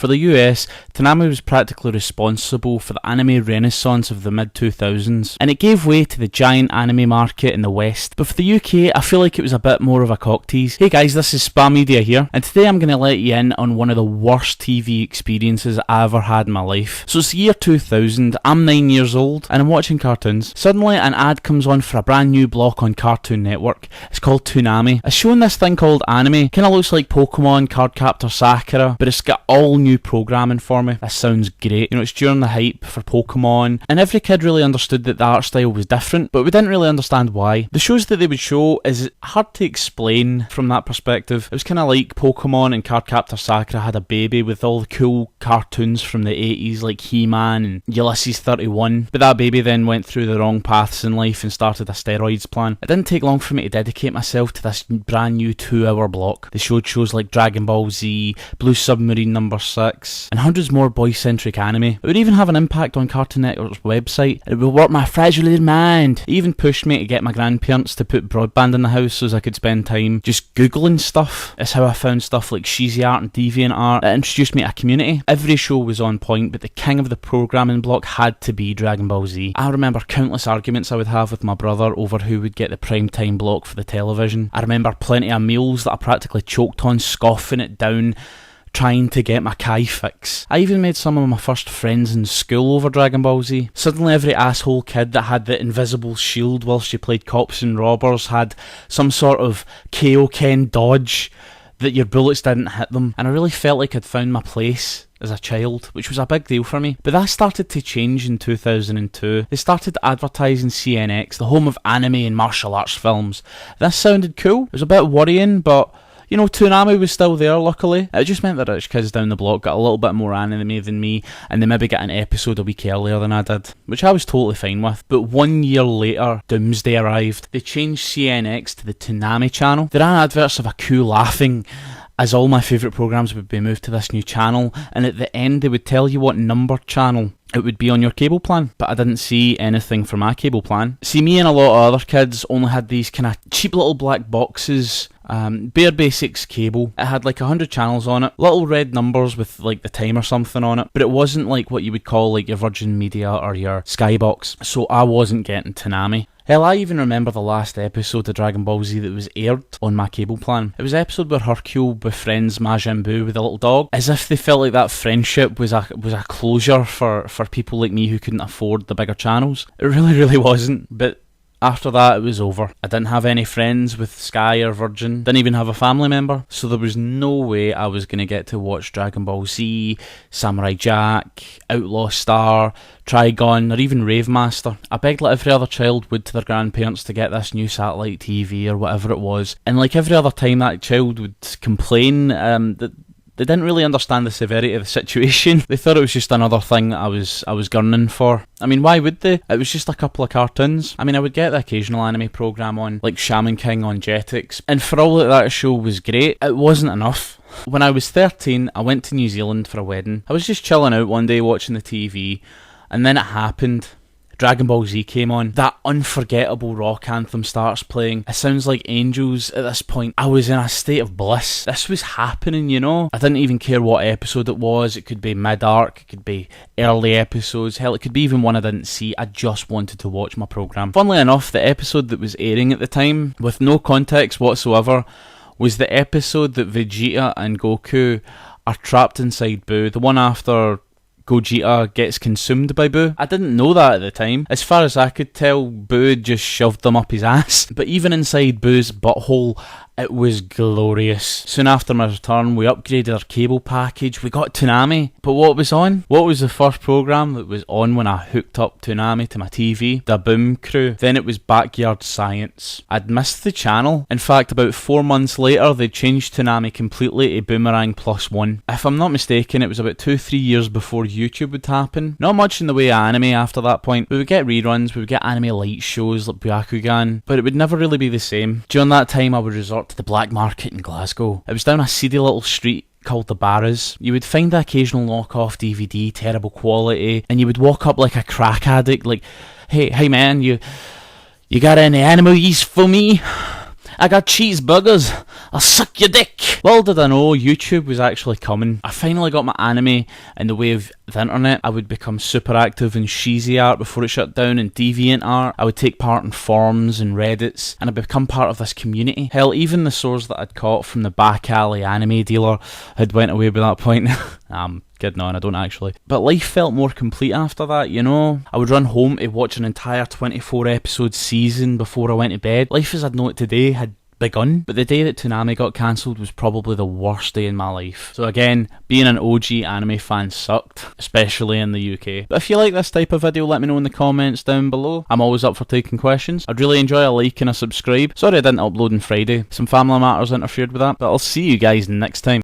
For the US, Toonami was practically responsible for the anime renaissance of the mid-2000s, and it gave way to the giant anime market in the West. But for the UK, I feel like it was a bit more of a cocktease. Hey guys, this is sphamedia here, and today I'm going to let you in on one of the worst TV experiences I ever had in my life. So it's the year 2000, I'm 9 years old, and I'm watching cartoons. Suddenly an ad comes on for a brand new block on Cartoon Network. It's called Toonami. It's showing this thing called anime. Kinda looks like Pokemon, Cardcaptor Sakura, but it's got all new programming for me. This sounds great. You know, it's during the hype for Pokemon, and every kid really understood that the art style was different, but we didn't really understand why. The shows that they would show is hard to explain from that perspective. It was kinda like Pokemon and Cardcaptor Sakura had a baby with all the cool cartoons from the 80s like He-Man and Ulysses 31, but that baby then went through the wrong paths in life and started a steroids plan. It didn't take long for me to dedicate myself to this brand new 2-hour block. They showed shows like Dragonball Z, Blue Submarine No. 6, and hundreds more boy-centric anime. It would even have an impact on Cartoon Network's website. It would work my fragile little mind. It even pushed me to get my grandparents to put broadband in the house so as I could spend time just googling stuff. It's how I found stuff like cheesy art and deviant art. It introduced me to a community. Every show was on point, but the king of the programming block had to be Dragon Ball Z. I remember countless arguments I would have with my brother over who would get the prime time block for the television. I remember plenty of meals that I practically choked on, scoffing it down, trying to get my Kai fix. I even made some of my first friends in school over Dragon Ball Z. Suddenly every asshole kid that had the invisible shield whilst you played cops and robbers had some sort of Kaioken dodge that your bullets didn't hit them, and I really felt like I'd found my place as a child, which was a big deal for me. But that started to change in 2002. They started advertising CNX, the home of anime and martial arts films. This sounded cool. It was a bit worrying, but you know, Toonami was still there, luckily. It just meant that rich kids down the block got a little bit more anime than me, and they maybe got an episode a week earlier than I did, which I was totally fine with. But 1 year later, Doomsday arrived. They changed CNX to the Toonami channel. They ran adverts of a coup laughing as all my favourite programmes would be moved to this new channel, and at the end they would tell you what number channel it would be on your cable plan, but I didn't see anything for my cable plan. See, me and a lot of other kids only had these kind of cheap little black boxes, bare basics cable. It had like 100 channels on it, little red numbers with like the time or something on it, but it wasn't like what you would call like your Virgin Media or your Skybox, so I wasn't getting Toonami. Hell, I even remember the last episode of Dragon Ball Z that was aired on my cable plan. It was an episode where Hercule befriends Majin Buu with a little dog, as if they felt like that friendship was a closure for people like me who couldn't afford the bigger channels. It really wasn't, but after that, it was over. I didn't have any friends with Sky or Virgin, didn't even have a family member, so there was no way I was going to get to watch Dragon Ball Z, Samurai Jack, Outlaw Star, Trigun, or even Rave Master. I begged like every other child would to their grandparents to get this new satellite TV or whatever it was, and like every other time that child would complain that they didn't really understand the severity of the situation. They thought it was just another thing that I was gunning for. I mean, why would they? It was just a couple of cartoons. I mean, I would get the occasional anime programme on, like Shaman King on Jetix, and for all that show was great, it wasn't enough. When I was 13, I went to New Zealand for a wedding. I was just chilling out one day watching the TV, and then it happened. Dragon Ball Z came on. That unforgettable rock anthem starts playing. It sounds like angels at this point. I was in a state of bliss. This was happening, you know? I didn't even care what episode it was. It could be mid-arc, it could be early episodes. Hell, it could be even one I didn't see. I just wanted to watch my programme. Funnily enough, the episode that was airing at the time, with no context whatsoever, was the episode that Vegeta and Goku are trapped inside Buu. The one after Gogeta gets consumed by Buu. I didn't know that at the time. As far as I could tell, Buu just shoved them up his ass. But even inside Boo's butthole, it was glorious. Soon after my return, we upgraded our cable package. We got Toonami. But what was on? What was the first programme that was on when I hooked up Toonami to my TV? The Boom Crew. Then it was Backyard Science. I'd missed the channel. In fact, about 4 months later, they changed Toonami completely to Boomerang +1. If I'm not mistaken, it was about 2-3 years before YouTube would happen. Not much in the way of anime after that point. We would get reruns, we would get anime light shows like Byakugan, but it would never really be the same. During that time, I would resort to the black market in Glasgow. It was down a seedy little street called the Barras. You would find the occasional knockoff DVD, terrible quality, and you would walk up like a crack addict, like, hey man, you got any animals for me? I got cheeseburgers. I'll suck your dick! Little did I know, YouTube was actually coming. I finally got my anime in the way of the internet. I would become super active in Sheezy art before it shut down, and Deviant art. I would take part in forums and Reddits, and I'd become part of this community. Hell, even the sores that I'd caught from the back alley anime dealer had went away by that point. I'm kidding on, I don't actually. But life felt more complete after that, you know? I would run home to watch an entire 24 episode season before I went to bed. Life as I'd know it today had begun, but the day that Toonami got cancelled was probably the worst day in my life. So again, being an OG anime fan sucked, especially in the UK. But if you like this type of video, let me know in the comments down below. I'm always up for taking questions. I'd really enjoy a like and a subscribe. Sorry I didn't upload on Friday, some family matters interfered with that, but I'll see you guys next time.